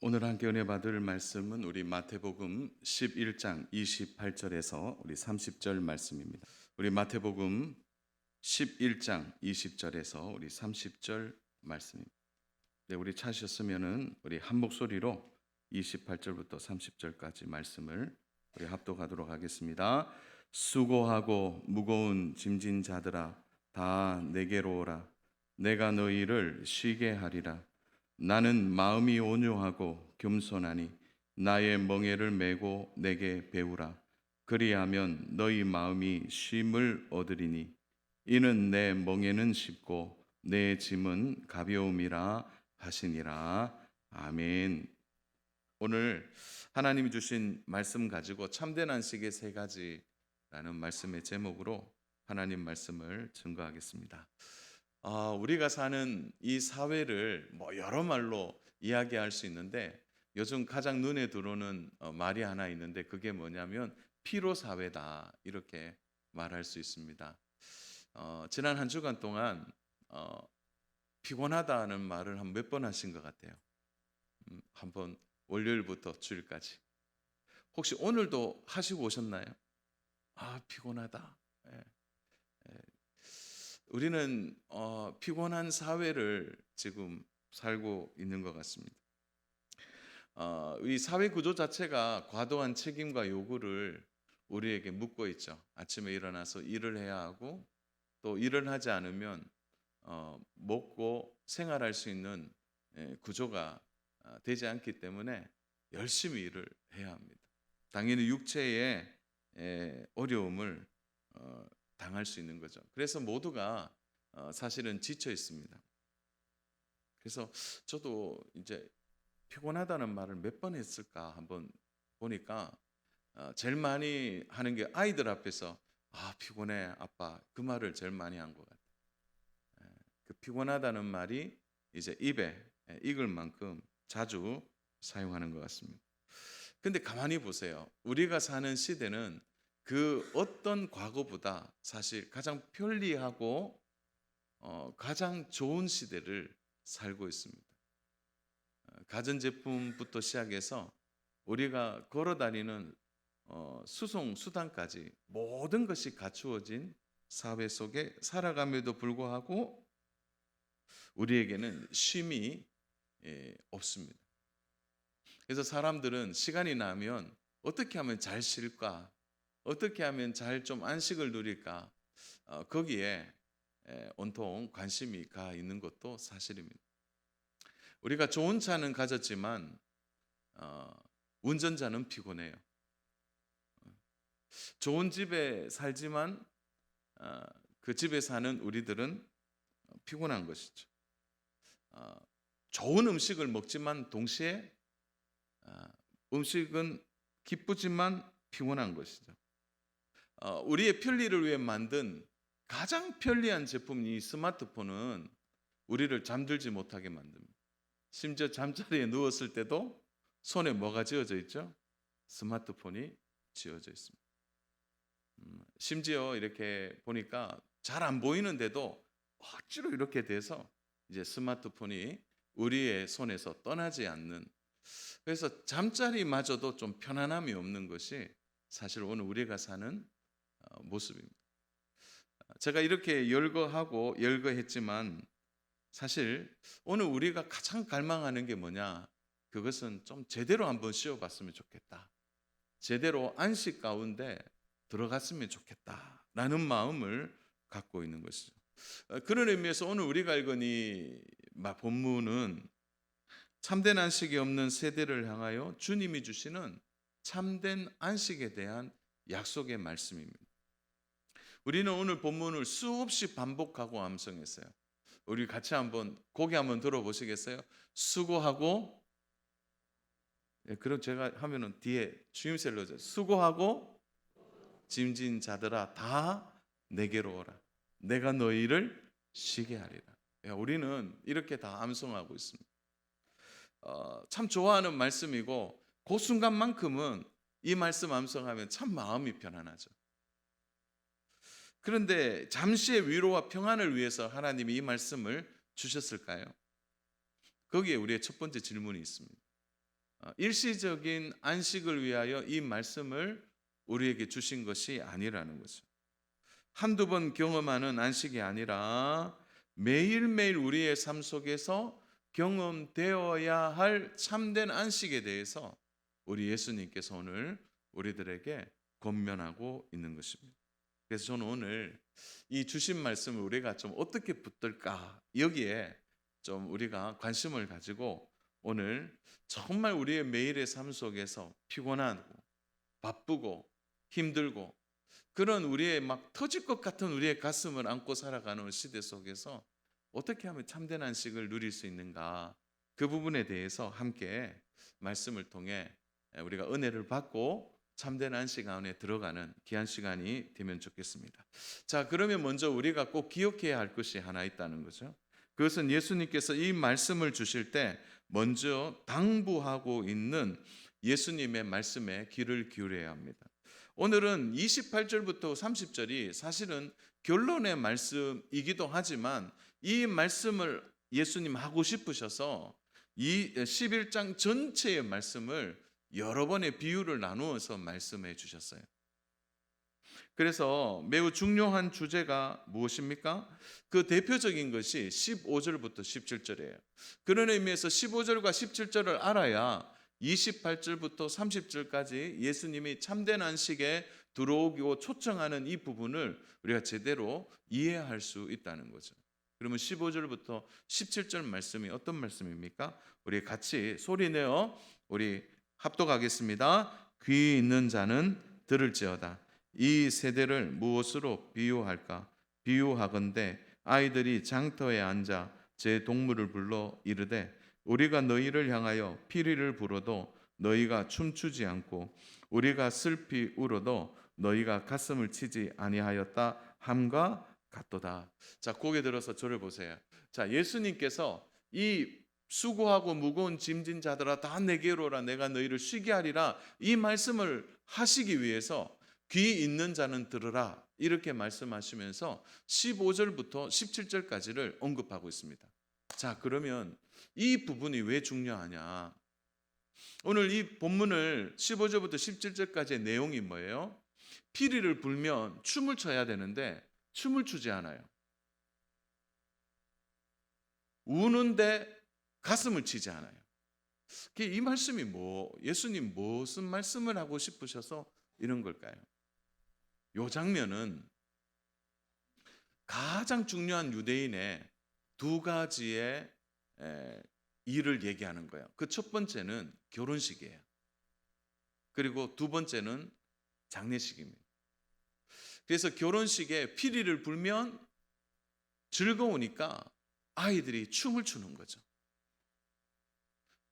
오늘 함께 은혜 받을 말씀은 우리 마태복음 11장 28절에서 우리 30절 말씀입니다. 우리 마태복음 11장 20절에서 우리 30절 말씀입니다. 네, 우리 찾으셨으면은 우리 한 목소리로 28절부터 30절까지 말씀을 우리 합독하도록 하겠습니다. 수고하고 무거운 짐진 자들아 다 내게로 오라. 내가 너희를 쉬게 하리라. 나는 마음이 온유하고 겸손하니 나의 멍에를 메고 내게 배우라. 그리하면 너희 마음이 쉼을 얻으리니 이는 내 멍에는 쉽고 내 짐은 가벼움이라 하시니라. 아멘. 오늘 하나님이 주신 말씀 가지고 참된 안식의 세 가지라는 말씀의 제목으로 하나님 말씀을 증거하겠습니다. 우리가 사는 이 사회를 여러 말로 이야기할 수 있는데 요즘 가장 눈에 들어오는 말이 하나 있는데 그게 뭐냐면 피로 사회다 이렇게 말할 수 있습니다. 지난 한 주간 동안 피곤하다는 말을 한 몇 번 하신 것 같아요. 한번 월요일부터 주일까지. 혹시 오늘도 하시고 오셨나요? 피곤하다. 예. 우리는 피곤한 사회를 지금 살고 있는 것 같습니다. 이 사회 구조 자체가 과도한 책임과 요구를 우리에게 묻고 있죠. 아침에 일어나서 일을 해야 하고 또 일을 하지 않으면 먹고 생활할 수 있는 구조가 되지 않기 때문에 열심히 일을 해야 합니다. 당연히 육체의 어려움을 당할 수 있는 거죠. 그래서 모두가 사실은 지쳐 있습니다. 그래서 저도 이제 피곤하다는 말을 몇 번 했을까 한번 보니까 제일 많이 하는 게 아이들 앞에서 피곤해 아빠 그 말을 제일 많이 한 것 같아요. 그 피곤하다는 말이 이제 입에 익을 만큼 자주 사용하는 것 같습니다. 근데 가만히 보세요. 우리가 사는 시대는 그 어떤 과거보다 사실 가장 편리하고 가장 좋은 시대를 살고 있습니다. 가전제품부터 시작해서 우리가 걸어다니는 수송 수단까지 모든 것이 갖추어진 사회 속에 살아감에도 불구하고 우리에게는 쉼이 없습니다. 그래서 사람들은 시간이 나면 어떻게 하면 잘 쉴까? 어떻게 하면 잘 좀 안식을 누릴까? 거기에 온통 관심이 가 있는 것도 사실입니다. 우리가 좋은 차는 가졌지만 운전자는 피곤해요. 좋은 집에 살지만 그 집에 사는 우리들은 피곤한 것이죠. 좋은 음식을 먹지만 동시에 음식은 기쁘지만 피곤한 것이죠. 우리의 편리를 위해 만든 가장 편리한 제품이 스마트폰은 우리를 잠들지 못하게 만듭니다. 심지어 잠자리에 누웠을 때도 손에 뭐가 쥐어져 있죠? 스마트폰이 쥐어져 있습니다. 심지어 이렇게 보니까 잘 안 보이는데도 억지로 이렇게 돼서 이제 스마트폰이 우리의 손에서 떠나지 않는, 그래서 잠자리마저도 좀 편안함이 없는 것이 사실 오늘 우리가 사는 모습입니다. 제가 이렇게 열거했지만 사실 오늘 우리가 가장 갈망하는 게 뭐냐? 그것은 좀 제대로 한번 쉬어봤으면 좋겠다. 제대로 안식 가운데 들어갔으면 좋겠다라는 마음을 갖고 있는 것이죠. 그런 의미에서 오늘 우리가 읽은 이 본문은 참된 안식이 없는 세대를 향하여 주님이 주시는 참된 안식에 대한 약속의 말씀입니다. 우리는 오늘 본문을 수없이 반복하고 암송했어요. 우리 같이 한번 고개 한번 들어보시겠어요? 수고하고, 그럼 제가 하면은 뒤에 주임새를 넣어줘요. 수고하고 짐진 자들아 다 내게로 오라. 내가 너희를 쉬게 하리라. 우리는 이렇게 다 암송하고 있습니다. 참 좋아하는 말씀이고 그 순간만큼은 이 말씀 암송하면 참 마음이 편안하죠. 그런데 잠시의 위로와 평안을 위해서 하나님이 이 말씀을 주셨을까요? 거기에 우리의 첫 번째 질문이 있습니다. 일시적인 안식을 위하여 이 말씀을 우리에게 주신 것이 아니라는 거죠. 한두 번 경험하는 안식이 아니라 매일매일 우리의 삶 속에서 경험되어야 할 참된 안식에 대해서 우리 예수님께서 오늘 우리들에게 권면하고 있는 것입니다. 그래서 저는 오늘 이 주신 말씀을 우리가 좀 어떻게 붙들까, 여기에 좀 우리가 관심을 가지고 오늘 정말 우리의 매일의 삶 속에서 피곤하고 바쁘고 힘들고 그런 우리의 막 터질 것 같은 우리의 가슴을 안고 살아가는 시대 속에서 어떻게 하면 참된 안식을 누릴 수 있는가, 그 부분에 대해서 함께 말씀을 통해 우리가 은혜를 받고 참된 안식 안에 들어가는 귀한 시간이 되면 좋겠습니다. 자, 그러면 먼저 우리가 꼭 기억해야 할 것이 하나 있다는 거죠. 그것은 예수님께서 이 말씀을 주실 때 먼저 당부하고 있는 예수님의 말씀에 귀를 기울여야 합니다. 오늘은 28절부터 30절이 사실은 결론의 말씀이기도 하지만 이 말씀을 예수님 하고 싶으셔서 이 11장 전체의 말씀을 여러 번의 비유를 나누어서 말씀해 주셨어요. 그래서 매우 중요한 주제가 무엇입니까? 그 대표적인 것이 15절부터 17절이에요. 그런 의미에서 15절과 17절을 알아야 28절부터 30절까지 예수님이 참된 안식에 들어오고 초청하는 이 부분을 우리가 제대로 이해할 수 있다는 거죠. 그러면 15절부터 17절 말씀이 어떤 말씀입니까? 우리 같이 소리내어 우리 합독하겠습니다. 귀 있는 자는 들을지어다. 이 세대를 무엇으로 비유할까? 비유하건대 아이들이 장터에 앉아 제 동물을 불러 이르되 우리가 너희를 향하여 피리를 불어도 너희가 춤추지 않고 우리가 슬피 울어도 너희가 가슴을 치지 아니하였다 함과 같도다. 자, 고개 들어서 저를 보세요. 자, 예수님께서 이 수고하고 무거운 짐진 자들아 다 내게로 오라 내가 너희를 쉬게 하리라, 이 말씀을 하시기 위해서 귀 있는 자는 들으라 이렇게 말씀하시면서 15절부터 17절까지를 언급하고 있습니다. 자, 그러면 이 부분이 왜 중요하냐? 오늘 이 본문을 15절부터 17절까지의 내용이 뭐예요? 피리를 불면 춤을 춰야 되는데 춤을 추지 않아요. 우는데 가슴을 치지 않아요. 이 말씀이 예수님 무슨 말씀을 하고 싶으셔서 이런 걸까요? 이 장면은 가장 중요한 유대인의 두 가지의 일을 얘기하는 거예요. 그 첫 번째는 결혼식이에요. 그리고 두 번째는 장례식입니다. 그래서 결혼식에 피리를 불면 즐거우니까 아이들이 춤을 추는 거죠.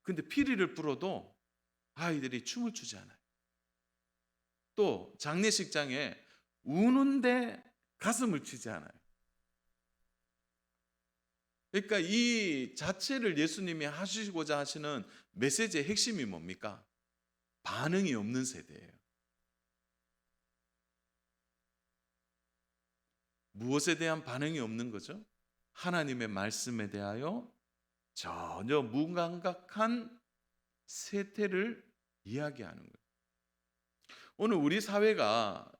근데 피리를 불어도 아이들이 춤을 추지 않아요. 또 장례식장에 우는데 가슴을 치지 않아요. 그러니까 이 자체를 예수님이 하시고자 하시는 메시지의 핵심이 뭡니까? 반응이 없는 세대예요. 무엇에 대한 반응이 없는 거죠? 하나님의 말씀에 대하여 전혀 무감각한 세태를 이야기하는 거예요. 오늘 우리 사회가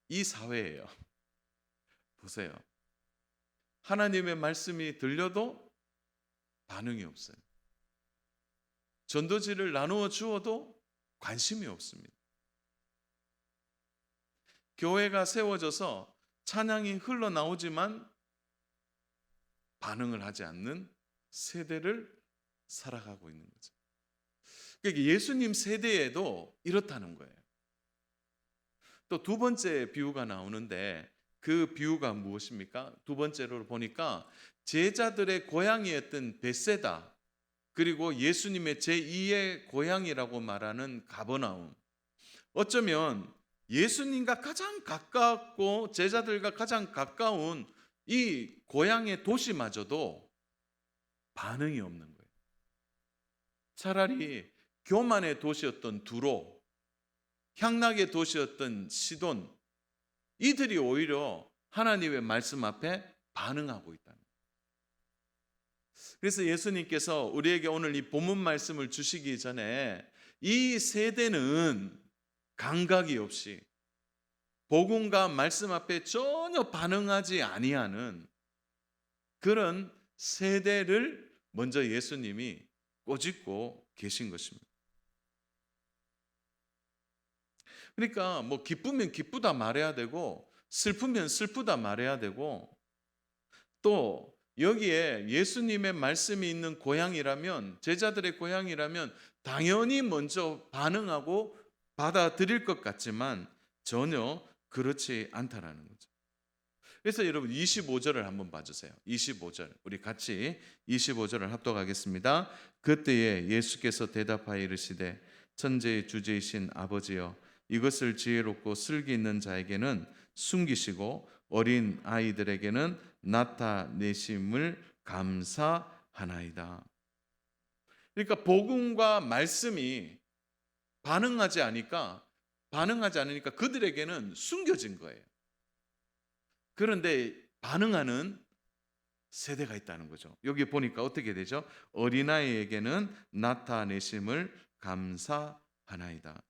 이 사회예요. 보세요. 하나님의 말씀이 들려도 반응이 없어요. 전도지를 나누어 주어도 관심이 없습니다. 교회가 세워져서 찬양이 흘러나오지만 반응을 하지 않는 세대를 살아가고 있는 거죠. 그러니까 예수님 세대에도 이렇다는 거예요. 또 두 번째 비유가 나오는데 그 비유가 무엇입니까? 두 번째로 보니까 제자들의 고향이었던 벳세다, 그리고 예수님의 제2의 고향이라고 말하는 가버나움, 어쩌면 예수님과 가장 가깝고 제자들과 가장 가까운 이 고향의 도시마저도 반응이 없는 거예요. 차라리 교만의 도시였던 두로, 향락의 도시였던 시돈, 이들이 오히려 하나님의 말씀 앞에 반응하고 있다는 거예요. 그래서 예수님께서 우리에게 오늘 이 본문 말씀을 주시기 전에 이 세대는 감각이 없이 복음과 말씀 앞에 전혀 반응하지 아니하는 그런 세대를 먼저 예수님이 꼬집고 계신 것입니다. 그러니까 뭐 기쁘면 기쁘다 말해야 되고 슬프면 슬프다 말해야 되고 또 여기에 예수님의 말씀이 있는 고향이라면 제자들의 고향이라면 당연히 먼저 반응하고 받아들일 것 같지만 전혀 그렇지 않다라는 거죠. 그래서 여러분 25절을 한번 봐주세요. 25절 우리 같이 25절을 합독하겠습니다. 그때에 예수께서 대답하여 이르시되 천지의 주제이신 아버지여 이것을 지혜롭고 슬기 있는 자에게는 숨기시고 어린 아이들에게는 나타내심을 감사하나이다. 그러니까 복음과 말씀이 반응하지 않으니까 그들에게는 숨겨진 거예요. 그런데 반응하는 세대가 있다는 거죠. 여기 보니까 어떻게 되죠? 어린아이에게는 나타내심을 감사하나이다.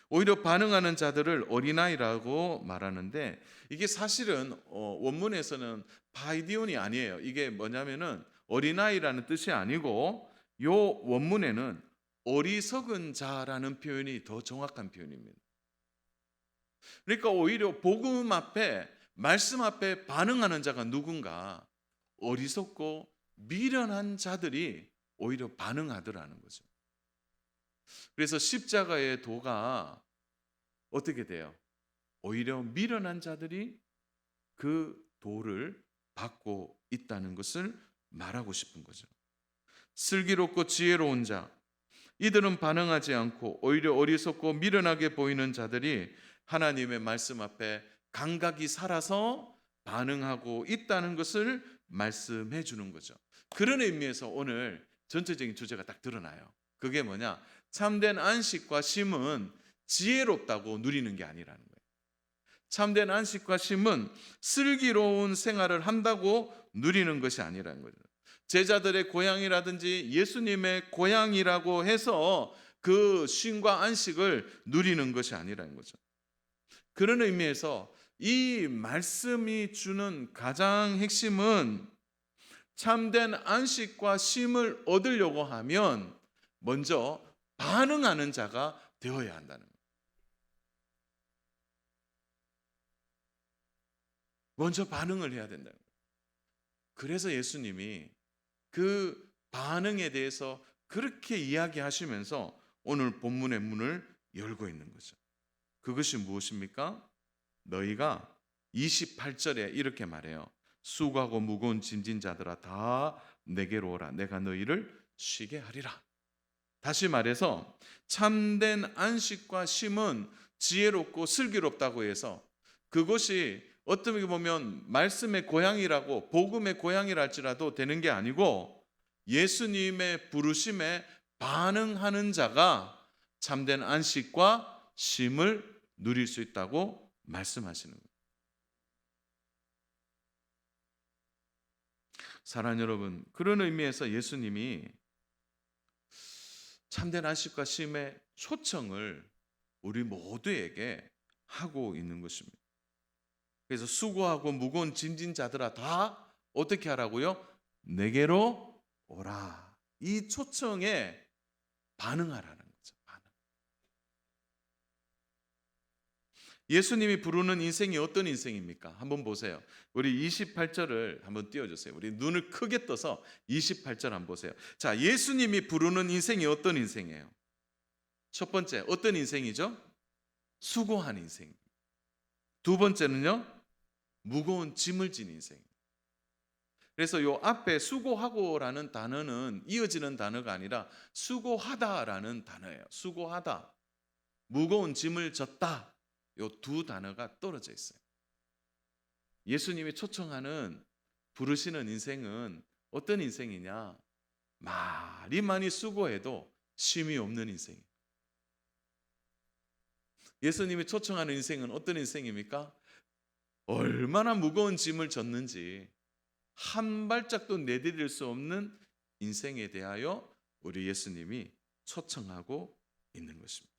오히려 반응하는 자들을 어린아이라고 말하는데 이게 사실은 원문에서는 파이디온이 아니에요. 이게 뭐냐면은 어린아이라는 뜻이 아니고 요 원문에는 어리석은 자라는 표현이 더 정확한 표현입니다. 그러니까 오히려 복음 앞에 말씀 앞에 반응하는 자가 누군가 어리석고 미련한 자들이 오히려 반응하더라는 거죠. 그래서 십자가의 도가 어떻게 돼요? 오히려 미련한 자들이 그 도를 받고 있다는 것을 말하고 싶은 거죠. 슬기롭고 지혜로운 자, 이들은 반응하지 않고 오히려 어리석고 미련하게 보이는 자들이 하나님의 말씀 앞에 감각이 살아서 반응하고 있다는 것을 말씀해 주는 거죠. 그런 의미에서 오늘 전체적인 주제가 딱 드러나요. 그게 뭐냐? 참된 안식과 쉼은 지혜롭다고 누리는 게 아니라는 거예요. 참된 안식과 쉼은 슬기로운 생활을 한다고 누리는 것이 아니라는 거죠. 제자들의 고향이라든지 예수님의 고향이라고 해서 그 쉼과 안식을 누리는 것이 아니라는 거죠. 그런 의미에서 이 말씀이 주는 가장 핵심은 참된 안식과 쉼을 얻으려고 하면 먼저 반응하는 자가 되어야 한다는 거예요. 먼저 반응을 해야 된다는 거예요. 그래서 예수님이 그 반응에 대해서 그렇게 이야기하시면서 오늘 본문의 문을 열고 있는 거죠. 그것이 무엇입니까? 너희가 28절에 이렇게 말해요. 수고하고 무거운 짐진 자들아 다 내게로 오라. 내가 너희를 쉬게 하리라. 다시 말해서 참된 안식과 쉼은 지혜롭고 슬기롭다고 해서 그것이 어떻게 보면 말씀의 고향이라고 복음의 고향이라 할지라도 되는 게 아니고 예수님의 부르심에 반응하는 자가 참된 안식과 쉼을 누릴 수 있다고 말씀하시는 거예요. 사랑하는 여러분, 그런 의미에서 예수님이 참된 안식과 쉼의 초청을 우리 모두에게 하고 있는 것입니다. 그래서 수고하고 무거운 짐진 자들아 다 어떻게 하라고요? 내게로 오라. 이 초청에 반응하라는 거죠. 예수님이 부르는 인생이 어떤 인생입니까? 한번 보세요. 우리 28절을 한번 띄워주세요. 우리 눈을 크게 떠서 28절 한번 보세요. 자, 예수님이 부르는 인생이 어떤 인생이에요? 첫 번째, 어떤 인생이죠? 수고한 인생. 두 번째는요, 무거운 짐을 진 인생. 그래서 요 앞에 수고하고라는 단어는 이어지는 단어가 아니라 수고하다라는 단어예요. 수고하다, 무거운 짐을 졌다. 요 두 단어가 떨어져 있어요. 예수님이 초청하는 부르시는 인생은 어떤 인생이냐? 말이 많이 수고해도 쉼이 없는 인생이에요. 예수님이 초청하는 인생은 어떤 인생입니까? 얼마나 무거운 짐을 졌는지 한 발짝도 내디딜 수 없는 인생에 대하여 우리 예수님이 초청하고 있는 것입니다.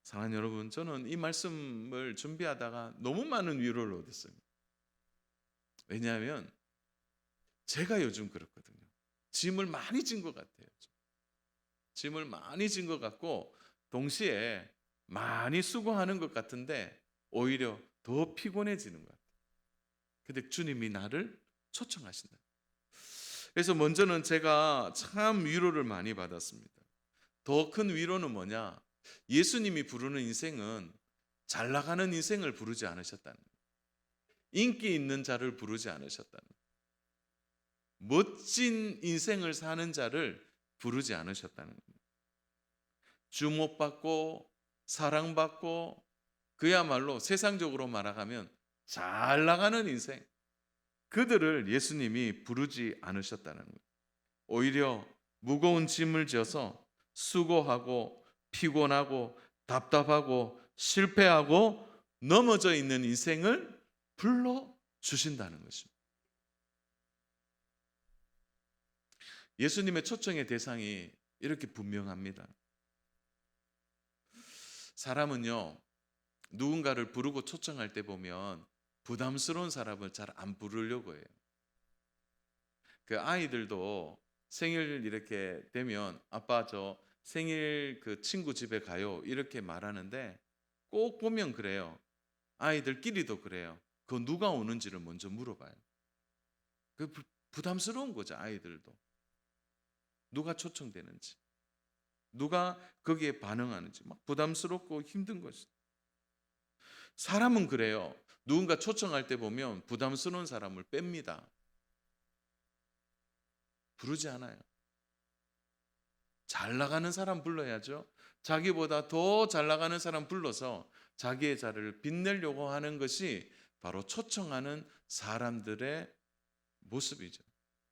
사랑하는 여러분, 저는 이 말씀을 준비하다가 너무 많은 위로를 얻었어요. 왜냐하면 제가 요즘 그렇거든요. 짐을 많이 진 것 같아요. 짐을 많이 진 것 같고 동시에 많이 수고하는 것 같은데 오히려 더 피곤해지는 것 같아요. 근데 주님이 나를 초청하신다. 그래서 먼저는 제가 참 위로를 많이 받았습니다. 더 큰 위로는 뭐냐? 예수님이 부르는 인생은 잘 나가는 인생을 부르지 않으셨다는 거예요. 인기 있는 자를 부르지 않으셨다는 거예요. 멋진 인생을 사는 자를 부르지 않으셨다는 거예요. 주목받고 사랑받고 그야말로 세상적으로 말하면 잘 나가는 인생, 그들을 예수님이 부르지 않으셨다는 거예요. 오히려 무거운 짐을 져서 수고하고 피곤하고 답답하고 실패하고 넘어져 있는 인생을 불러주신다는 것입니다. 예수님의 초청의 대상이 이렇게 분명합니다. 사람은요, 누군가를 부르고 초청할 때 보면 부담스러운 사람을 잘 안 부르려고 해요. 그 아이들도 생일 이렇게 되면 아빠 저 생일 그 친구 집에 가요 이렇게 말하는데 꼭 보면 그래요. 아이들끼리도 그래요. 그 누가 오는지를 먼저 물어봐요. 그 부담스러운 거죠. 아이들도 누가 초청되는지, 누가 거기에 반응하는지 막 부담스럽고 힘든 것이. 사람은 그래요. 누군가 초청할 때 보면 부담스러운 사람을 뺍니다. 부르지 않아요. 잘 나가는 사람 불러야죠. 자기보다 더 잘 나가는 사람 불러서 자기의 자리를 빛내려고 하는 것이 바로 초청하는 사람들의 모습이죠.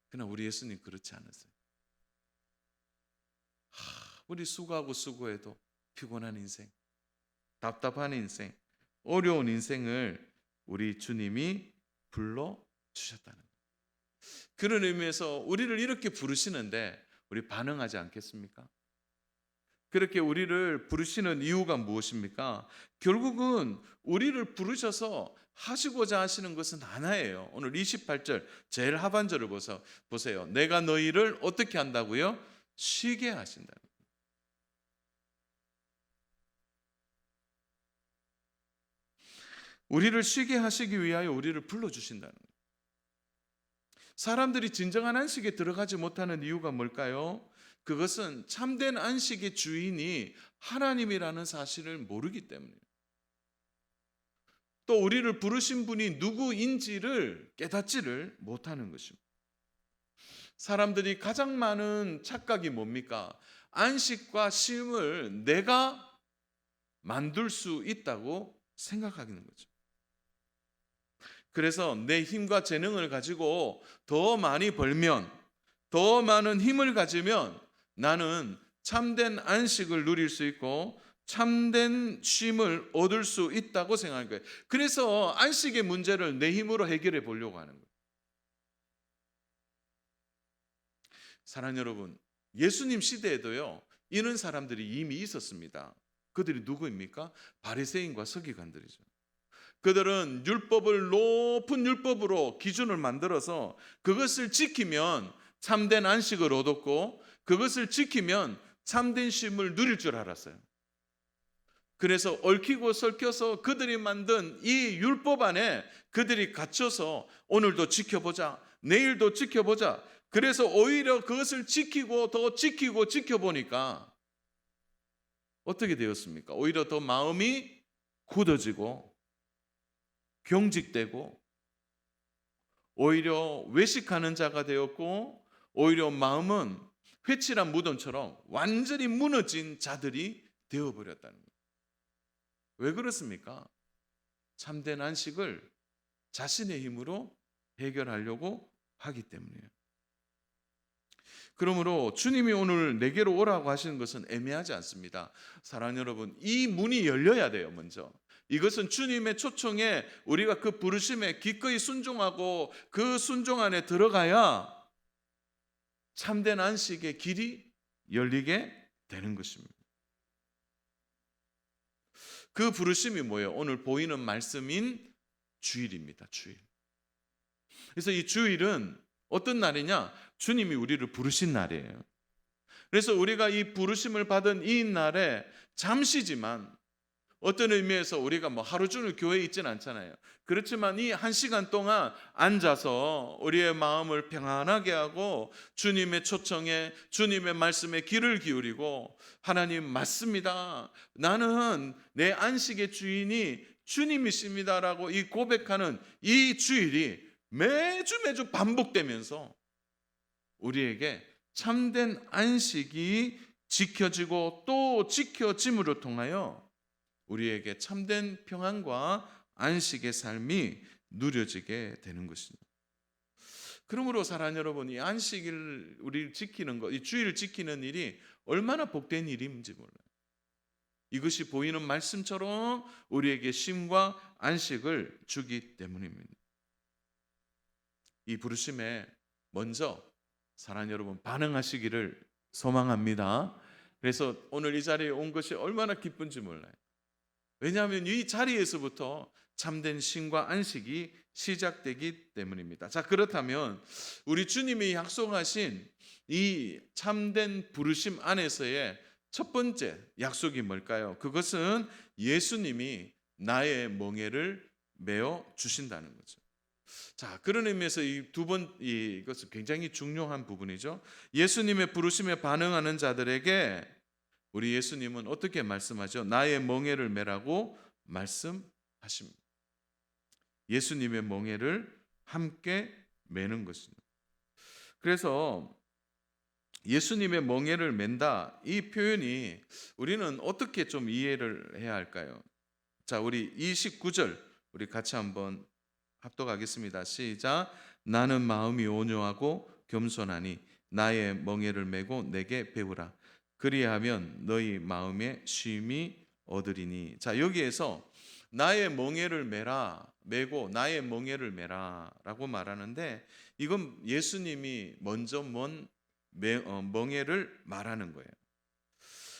그러나 우리 예수님 그렇지 않으세요. 우리 수고하고 수고해도 피곤한 인생, 답답한 인생, 어려운 인생을 우리 주님이 불러주셨다는 거예요. 그런 의미에서 우리를 이렇게 부르시는데 우리 반응하지 않겠습니까? 그렇게 우리를 부르시는 이유가 무엇입니까? 결국은 우리를 부르셔서 하시고자 하시는 것은 하나예요. 오늘 28절 제일 하반절을 보세요. 내가 너희를 어떻게 한다고요? 쉬게 하신다. 우리를 쉬게 하시기 위하여 우리를 불러주신다는 거예요. 사람들이 진정한 안식에 들어가지 못하는 이유가 뭘까요? 그것은 참된 안식의 주인이 하나님이라는 사실을 모르기 때문이에요. 또 우리를 부르신 분이 누구인지를 깨닫지를 못하는 것입니다. 사람들이 가장 많은 착각이 뭡니까? 안식과 쉼을 내가 만들 수 있다고 생각하는 거죠. 그래서 내 힘과 재능을 가지고 더 많이 벌면, 더 많은 힘을 가지면 나는 참된 안식을 누릴 수 있고 참된 쉼을 얻을 수 있다고 생각하는 거예요. 그래서 안식의 문제를 내 힘으로 해결해 보려고 하는 거예요. 사랑하는 여러분, 예수님 시대에도요 이런 사람들이 이미 있었습니다. 그들이 누구입니까? 바리새인과 서기관들이죠. 그들은 율법을 높은 율법으로 기준을 만들어서 그것을 지키면 참된 안식을 얻었고 그것을 지키면 참된 쉼을 누릴 줄 알았어요. 그래서 얽히고 설켜서 그들이 만든 이 율법 안에 그들이 갇혀서 오늘도 지켜보자, 내일도 지켜보자. 그래서 오히려 그것을 지키고 더 지키고 지켜보니까 어떻게 되었습니까? 오히려 더 마음이 굳어지고 경직되고 오히려 외식하는 자가 되었고 오히려 마음은 회칠한 무덤처럼 완전히 무너진 자들이 되어버렸다는 거예요. 왜 그렇습니까? 참된 안식을 자신의 힘으로 해결하려고 하기 때문이에요. 그러므로 주님이 오늘 내게로 오라고 하시는 것은 애매하지 않습니다. 사랑하는 여러분, 이 문이 열려야 돼요. 먼저 이것은 주님의 초청에 우리가 그 부르심에 기꺼이 순종하고 그 순종 안에 들어가야 참된 안식의 길이 열리게 되는 것입니다. 그 부르심이 뭐예요? 오늘 보이는 말씀인 주일입니다. 주일. 그래서 이 주일은 어떤 날이냐? 주님이 우리를 부르신 날이에요. 그래서 우리가 이 부르심을 받은 이 날에 잠시지만 어떤 의미에서 우리가 뭐 하루 종일 교회에 있지는 않잖아요. 그렇지만 이 1시간 동안 앉아서 우리의 마음을 평안하게 하고 주님의 초청에 주님의 말씀에 귀를 기울이고 하나님 맞습니다. 나는 내 안식의 주인이 주님이십니다라고 이 고백하는 이 주일이 매주 반복되면서 우리에게 참된 안식이 지켜지고 또 지켜짐으로 통하여 우리에게 참된 평안과 안식의 삶이 누려지게 되는 것입니다. 그러므로 사랑하는 여러분, 이 안식일 우리를 지키는 것, 이 주일을 지키는 일이 얼마나 복된 일인지 몰라요. 이것이 보이는 말씀처럼 우리에게 쉼과 안식을 주기 때문입니다. 이 부르심에 먼저 사랑하는 여러분 반응하시기를 소망합니다. 그래서 오늘 이 자리에 온 것이 얼마나 기쁜지 몰라요. 왜냐하면 이 자리에서부터 참된 쉼과 안식이 시작되기 때문입니다. 자, 그렇다면 우리 주님이 약속하신 이 참된 부르심 안에서의 첫 번째 약속이 뭘까요? 그것은 예수님이 나의 멍에를 메어 주신다는 거죠. 자, 그런 의미에서 이것은 굉장히 중요한 부분이죠. 예수님의 부르심에 반응하는 자들에게 우리 예수님은 어떻게 말씀하죠? 나의 멍에를 메라고 말씀하십니다. 예수님의 멍에를 함께 메는 것입니다. 그래서 예수님의 멍에를 맨다 이 표현이 우리는 어떻게 좀 이해를 해야 할까요? 자, 우리 29절 우리 같이 한번 합독하겠습니다. 시작. 나는 마음이 온유하고 겸손하니 나의 멍에를 메고 내게 배우라. 그리하면 너희 마음에 쉼이 얻으리니. 자, 여기에서 나의 멍에를 메고 나의 멍에를 메라라고 말하는데 이건 예수님이 먼저 멍에를 말하는 거예요.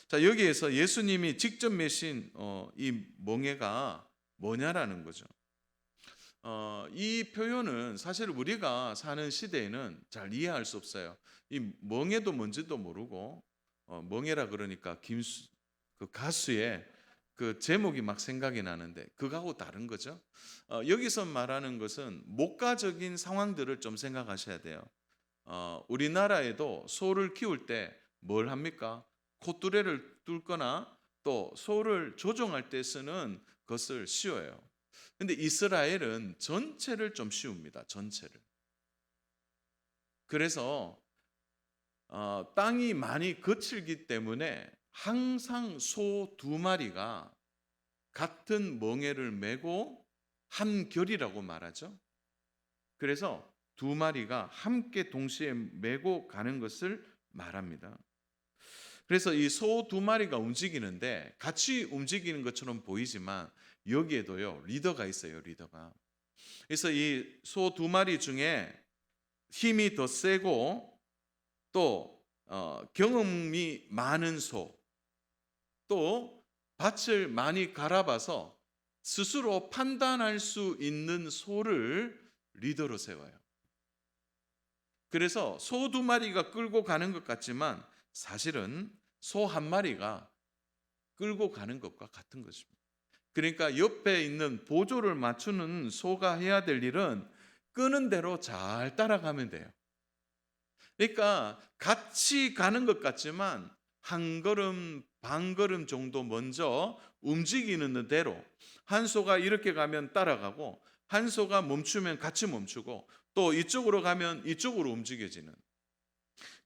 자, 여기에서 예수님이 직접 메신 이 멍에가 뭐냐라는 거죠. 이 표현은 사실 우리가 사는 시대에는 잘 이해할 수 없어요. 이 멍에도 뭔지도 모르고 멍에라 그러니까 그 가수의 그 제목이 막 생각이 나는데 그거하고 다른 거죠. 여기서 말하는 것은 목가적인 상황들을 좀 생각하셔야 돼요. 우리나라에도 소를 키울 때 뭘 합니까? 콧뚜레를 뚫거나 또 소를 조종할 때 쓰는 것을 씌워요. 근데 이스라엘은 전체를 좀 씌웁니다. 전체를. 그래서 땅이 많이 거칠기 때문에 항상 소 2마리가 같은 멍에를 메고 한 결이라고 말하죠. 그래서 2마리가 함께 동시에 메고 가는 것을 말합니다. 그래서 이 소 2마리가 움직이는데 같이 움직이는 것처럼 보이지만 여기에도요 리더가 있어요. 리더가. 그래서 이 소 2마리 중에 힘이 더 세고 또 경험이 많은 소, 또 밭을 많이 갈아봐서 스스로 판단할 수 있는 소를 리더로 세워요. 그래서 소 2마리가 끌고 가는 것 같지만 사실은 소 1마리가 끌고 가는 것과 같은 것입니다. 그러니까 옆에 있는 보조를 맞추는 소가 해야 될 일은 끄는 대로 잘 따라가면 돼요. 그러니까 같이 가는 것 같지만 한 걸음 반 걸음 정도 먼저 움직이는 대로 한 소가 이렇게 가면 따라가고 한 소가 멈추면 같이 멈추고 또 이쪽으로 가면 이쪽으로 움직여지는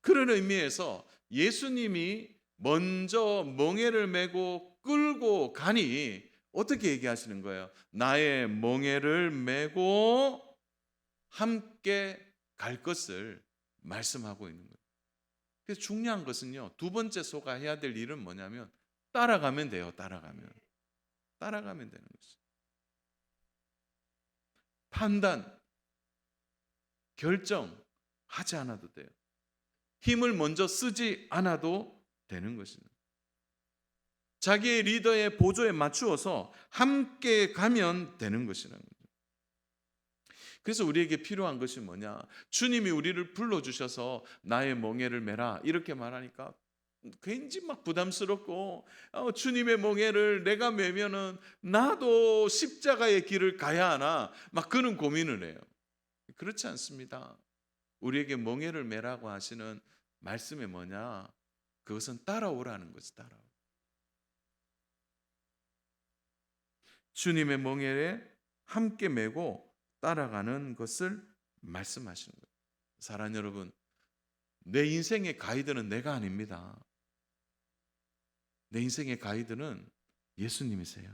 그런 의미에서 예수님이 먼저 멍에를 메고 끌고 가니 어떻게 얘기하시는 거예요? 나의 멍에를 메고 함께 갈 것을 말씀하고 있는 거예요. 그래서 중요한 것은요, 두 번째 소가 해야 될 일은 뭐냐면 따라가면 돼요. 따라가면. 따라가면 되는 것이죠. 판단, 결정하지 않아도 돼요. 힘을 먼저 쓰지 않아도 되는 것입니다. 자기의 리더의 보조에 맞추어서 함께 가면 되는 것이라는 거죠. 그래서 우리에게 필요한 것이 뭐냐? 주님이 우리를 불러주셔서 나의 멍에를 메라 이렇게 말하니까 괜히 막 부담스럽고 주님의 멍에를 내가 메면은 나도 십자가의 길을 가야 하나 막 그런 고민을 해요. 그렇지 않습니다. 우리에게 멍에를 메라고 하시는 말씀이 뭐냐? 그것은 따라오라는 거지. 따라오. 주님의 멍에에 함께 메고 따라가는 것을 말씀하시는 거예요. 사랑하는 여러분, 내 인생의 가이드는 내가 아닙니다. 내 인생의 가이드는 예수님이세요.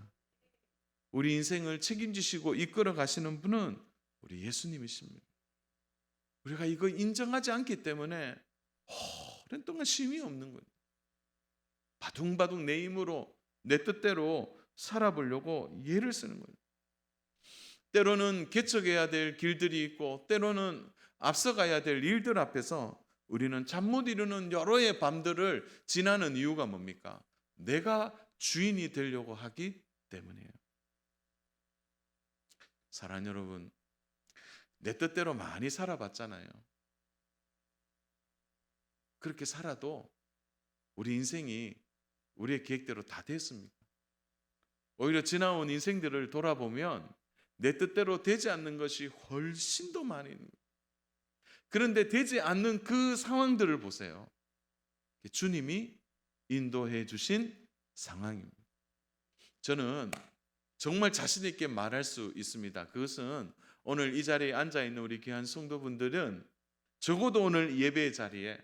우리 인생을 책임지시고 이끌어 가시는 분은 우리 예수님이십니다. 우리가 이거 인정하지 않기 때문에 오랜 동안 쉼이 없는 거예요. 바둥바둥 내 힘으로 내 뜻대로 살아보려고 예를 쓰는 거예요. 때로는 개척해야 될 길들이 있고 때로는 앞서가야 될 일들 앞에서 우리는 잠 못 이루는 여러의 밤들을 지나는 이유가 뭡니까? 내가 주인이 되려고 하기 때문이에요. 사랑하는 여러분, 내 뜻대로 많이 살아봤잖아요. 그렇게 살아도 우리 인생이 우리의 계획대로 다 됐습니까? 오히려 지나온 인생들을 돌아보면 내 뜻대로 되지 않는 것이 훨씬 더 많이 있는 거예요. 그런데 되지 않는 그 상황들을 보세요. 주님이 인도해 주신 상황입니다. 저는 정말 자신 있게 말할 수 있습니다. 그것은 오늘 이 자리에 앉아 있는 우리 귀한 성도분들은 적어도 오늘 예배의 자리에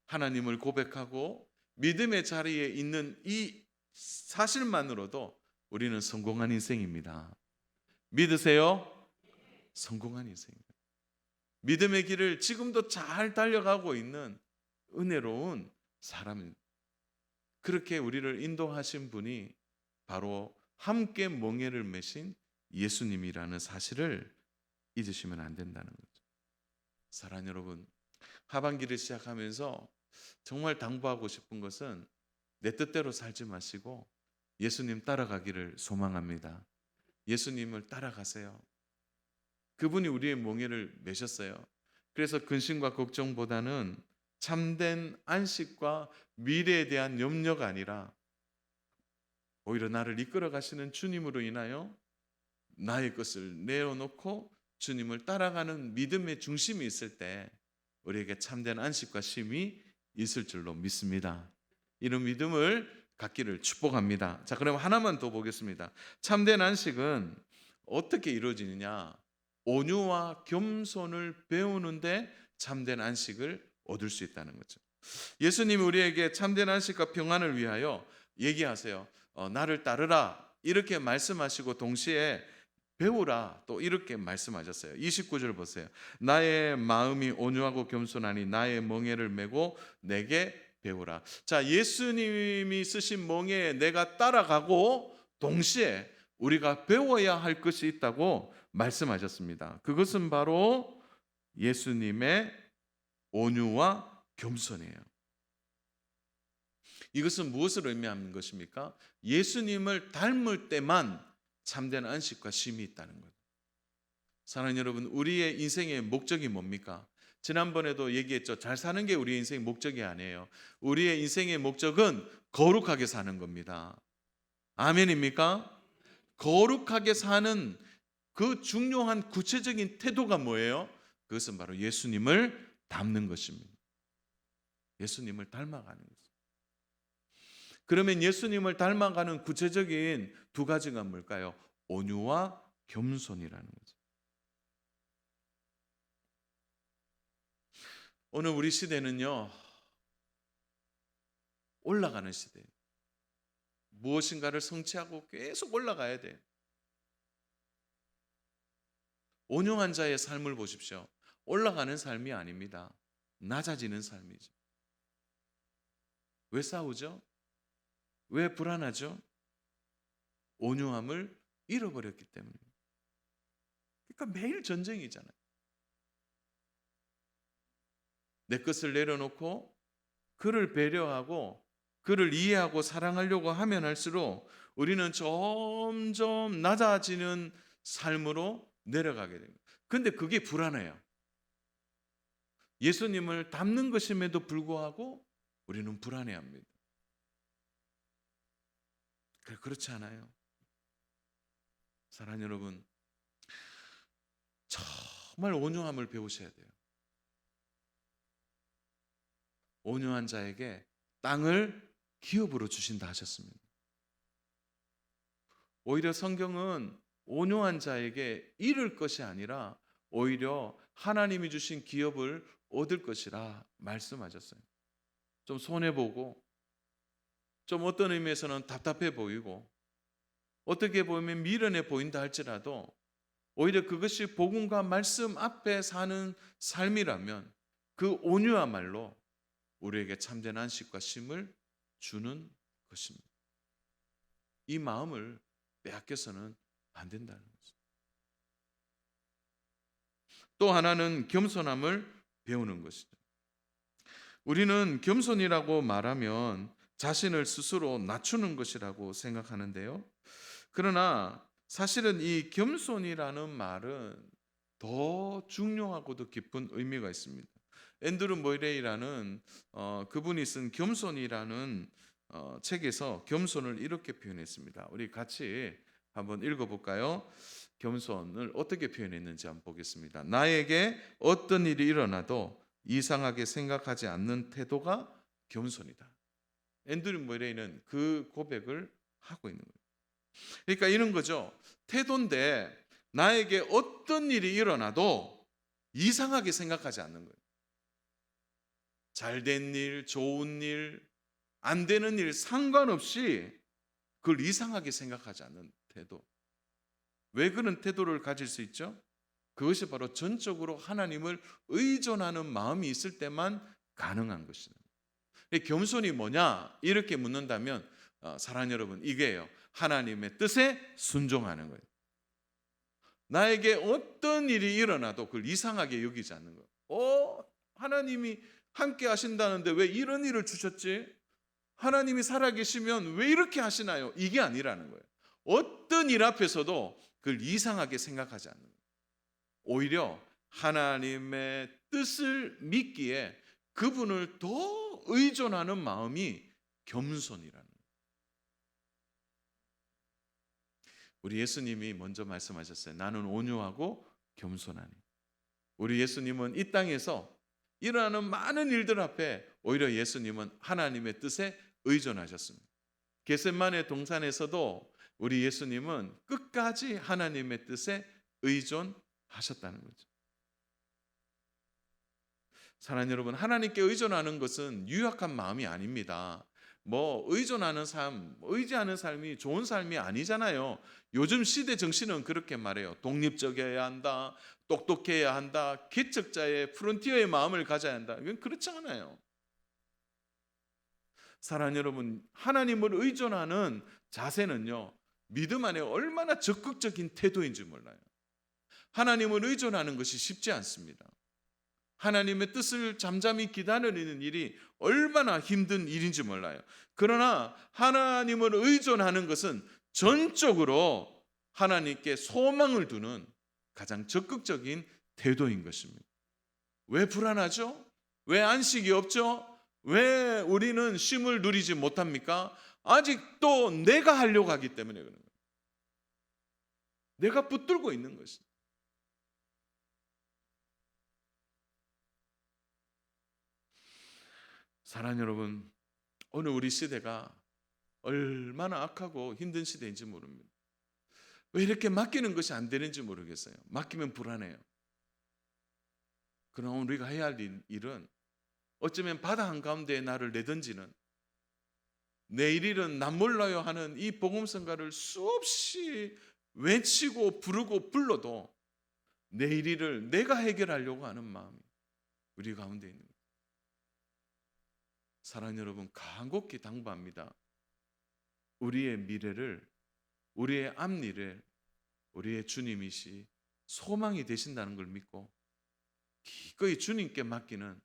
하나님을 고백하고 믿음의 자리에 있는 이 사실만으로도 우리는 성공한 인생입니다. 믿으세요? 성공한 인생입니다. 믿음의 길을 지금도 잘 달려가고 있는 은혜로운 사람입니다. 그렇게 우리를 인도하신 분이 바로 함께 멍에를 메신 예수님이라는 사실을 잊으시면 안 된다는 거죠. 사랑하는 여러분, 하반기를 시작하면서 정말 당부하고 싶은 것은 내 뜻대로 살지 마시고 예수님 따라가기를 소망합니다. 예수님을 따라가세요. 그분이 우리의 멍에를 메셨어요. 그래서 근심과 걱정보다는 참된 안식과 미래에 대한 염려가 아니라 오히려 나를 이끌어 가시는 주님으로 인하여 나의 것을 내어놓고 주님을 따라가는 믿음의 중심이 있을 때 우리에게 참된 안식과 쉼이 있을 줄로 믿습니다. 이런 믿음을 갖기를 축복합니다. 자, 그럼 하나만 더 보겠습니다. 참된 안식은 어떻게 이루어지느냐? 온유와 겸손을 배우는데 참된 안식을 얻을 수 있다는 거죠. 예수님이 우리에게 참된 안식과 평안을 위하여 얘기하세요. 나를 따르라 이렇게 말씀하시고 동시에 배우라 또 이렇게 말씀하셨어요. 29절 보세요. 나의 마음이 온유하고 겸손하니 나의 멍에를 메고 내게 배우라. 자, 예수님이 쓰신 멍에에 내가 따라가고 동시에 우리가 배워야 할 것이 있다고 말씀하셨습니다. 그것은 바로 예수님의 온유와 겸손이에요. 이것은 무엇을 의미하는 것입니까? 예수님을 닮을 때만 참된 안식과 쉼이 있다는 거예요. 사랑하는 여러분, 우리의 인생의 목적이 뭡니까? 지난번에도 얘기했죠. 잘 사는 게 우리의 인생의 목적이 아니에요. 우리의 인생의 목적은 거룩하게 사는 겁니다. 아멘입니까? 거룩하게 사는 그 중요한 구체적인 태도가 뭐예요? 그것은 바로 예수님을 닮는 것입니다. 예수님을 닮아가는 거죠. 그러면 예수님을 닮아가는 구체적인 두 가지가 뭘까요? 온유와 겸손이라는 거죠. 오늘 우리 시대는요, 올라가는 시대예요. 무엇인가를 성취하고 계속 올라가야 돼요. 온유한 자의 삶을 보십시오. 올라가는 삶이 아닙니다. 낮아지는 삶이죠. 왜 싸우죠? 왜 불안하죠? 온유함을 잃어버렸기 때문입니다. 그러니까 매일 전쟁이잖아요. 내 것을 내려놓고 그를 배려하고 그를 이해하고 사랑하려고 하면 할수록 우리는 점점 낮아지는 삶으로 내려가게 됩니다. 근데 그게 불안해요. 예수님을 닮는 것임에도 불구하고 우리는 불안해합니다. 그렇지 않아요? 사랑하는 여러분, 정말 온유함을 배우셔야 돼요. 온유한 자에게 땅을 기업으로 주신다 하셨습니다. 오히려 성경은 온유한 자에게 잃을 것이 아니라 오히려 하나님이 주신 기업을 얻을 것이라 말씀하셨어요. 좀 손해보고 좀 어떤 의미에서는 답답해 보이고 어떻게 보면 미련해 보인다 할지라도 오히려 그것이 복음과 말씀 앞에 사는 삶이라면 그 온유야말로 우리에게 참된 안식과 쉼을 주는 것입니다. 이 마음을 빼앗겨서는 안 된다는 거죠. 또 하나는 겸손함을 배우는 것이죠. 우리는 겸손이라고 말하면 자신을 스스로 낮추는 것이라고 생각하는데요. 그러나 사실은 이 겸손이라는 말은 더 중요하고도 깊은 의미가 있습니다. 앤드루 모이레이라는 그분이 쓴 겸손이라는 책에서 겸손을 이렇게 표현했습니다. 우리 같이 한번 읽어볼까요? 겸손을 어떻게 표현했는지 한번 보겠습니다. 나에게 어떤 일이 일어나도 이상하게 생각하지 않는 태도가 겸손이다. 앤드루 모이레이는 그 고백을 하고 있는 거예요. 그러니까 이런 거죠. 태도인데 나에게 어떤 일이 일어나도 이상하게 생각하지 않는 거예요. 잘된 일, 좋은 일, 안 되는 일 상관없이 그걸 이상하게 생각하지 않는 태도. 왜 그런 태도를 가질 수 있죠? 그것이 바로 전적으로 하나님을 의존하는 마음이 있을 때만 가능한 것이다. 겸손이 뭐냐? 이렇게 묻는다면 사랑하는 여러분, 이게요. 하나님의 뜻에 순종하는 거예요. 나에게 어떤 일이 일어나도 그걸 이상하게 여기지 않는 거예요. 하나님이 함께 하신다는데 왜 이런 일을 주셨지? 하나님이 살아계시면 왜 이렇게 하시나요? 이게 아니라는 거예요. 어떤 일 앞에서도 그걸 이상하게 생각하지 않는 거예요. 오히려 하나님의 뜻을 믿기에 그분을 더 의존하는 마음이 겸손이라는 거예요. 우리 예수님이 먼저 말씀하셨어요. 나는 온유하고 겸손하니. 우리 예수님은 이 땅에서 일어나는 많은 일들 앞에 오히려 예수님은 하나님의 뜻에 의존하셨습니다. 겟세마네 동산에서도 우리 예수님은 끝까지 하나님의 뜻에 의존하셨다는 거죠. 사랑하는 여러분, 하나님께 의존하는 것은 유약한 마음이 아닙니다. 의존하는 삶, 의지하는 삶이 좋은 삶이 아니잖아요. 요즘 시대 정신은 그렇게 말해요. 독립적이어야 한다, 똑똑해야 한다, 개척자의 프론티어의 마음을 가져야 한다. 이건 그렇지 않아요. 사랑하는 여러분, 하나님을 의존하는 자세는요, 믿음 안에 얼마나 적극적인 태도인지 몰라요. 하나님을 의존하는 것이 쉽지 않습니다. 하나님의 뜻을 잠잠히 기다리는 일이 얼마나 힘든 일인지 몰라요. 그러나 하나님을 의존하는 것은 전적으로 하나님께 소망을 두는 가장 적극적인 태도인 것입니다. 왜 불안하죠? 왜 안식이 없죠? 왜 우리는 쉼을 누리지 못합니까? 아직도 내가 하려고 하기 때문에 그런 거예요. 내가 붙들고 있는 것입니다. 사랑하는 여러분, 오늘 우리 시대가 얼마나 악하고 힘든 시대인지 모릅니다. 왜 이렇게 맡기는 것이 안 되는지 모르겠어요. 맡기면 불안해요. 그럼 우리가 해야 할 일은 어쩌면 바다 한가운데에 나를 내던지는 내일 일은 난 몰라요 하는 이 복음성가를 수없이 외치고 부르고 불러도 내일 일을 내가 해결하려고 하는 마음이 우리 가운데 있는 거예요. 사랑하는 여러분, 간곡히 당부합니다. 우리의 미래를 우리의 앞일을 우리의 주님이시 소망이 되신다는 걸 믿고 기꺼이 주님께 맡기는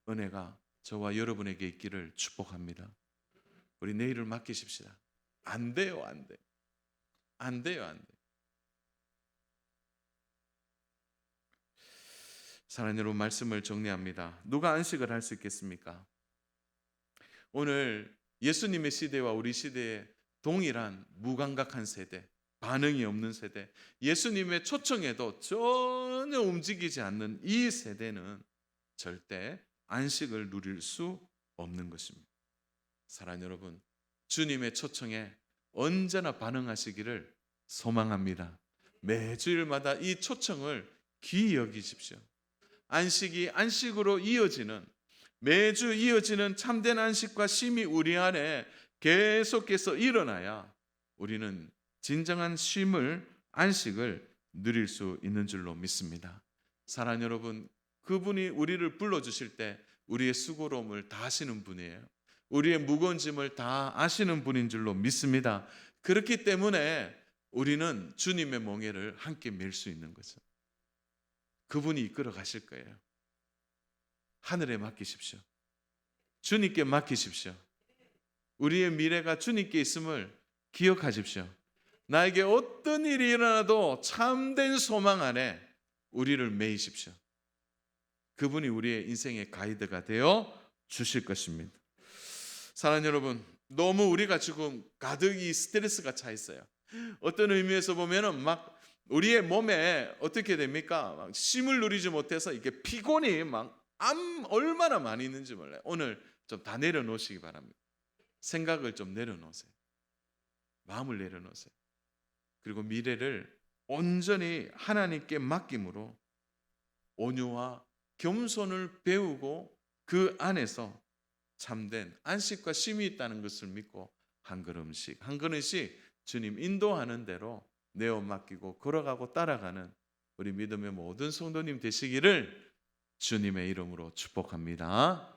은혜가 저와 여러분에게 있기를 축복합니다. 우리 내일을 맡기십시다. 안 돼요, 안 돼. 안 돼요, 안 돼. 사랑하는 여러분, 말씀을 정리합니다. 누가 안식을 할 수 있겠습니까? 오늘 예수님의 시대와 우리 시대의 동일한 무감각한 세대, 반응이 없는 세대, 예수님의 초청에도 전혀 움직이지 않는 이 세대는 절대 안식을 누릴 수 없는 것입니다. 사랑하는 여러분, 주님의 초청에 언제나 반응하시기를 소망합니다. 매주일마다 이 초청을 귀히 여기십시오. 안식이 안식으로 이어지는, 매주 이어지는 참된 안식과 쉼이 우리 안에 계속해서 일어나야 우리는 진정한 쉼을, 안식을 누릴 수 있는 줄로 믿습니다. 사랑하는 여러분, 그분이 우리를 불러주실 때 우리의 수고로움을 다 아시는 분이에요. 우리의 무거운 짐을 다 아시는 분인 줄로 믿습니다. 그렇기 때문에 우리는 주님의 멍에를 함께 맬 수 있는 거죠. 그분이 이끌어 가실 거예요. 하늘에 맡기십시오. 주님께 맡기십시오. 우리의 미래가 주님께 있음을 기억하십시오. 나에게 어떤 일이 일어나도 참된 소망 안에 우리를 매이십시오. 그분이 우리의 인생의 가이드가 되어 주실 것입니다. 사랑하는 여러분, 너무 우리가 지금 가득히 스트레스가 차 있어요. 어떤 의미에서 보면은 막 우리의 몸에 어떻게 됩니까? 막 쉼을 누리지 못해서 이게 피곤이 막 얼마나 많이 있는지 몰라요. 오늘 좀 다 내려놓으시기 바랍니다. 생각을 좀 내려놓으세요. 마음을 내려놓으세요. 그리고 미래를 온전히 하나님께 맡김으로 온유와 겸손을 배우고 그 안에서 참된 안식과 쉼이 있다는 것을 믿고 한 걸음씩 한 걸음씩 주님 인도하는 대로 내어 맡기고 걸어가고 따라가는 우리 믿음의 모든 성도님 되시기를 주님의 이름으로 축복합니다.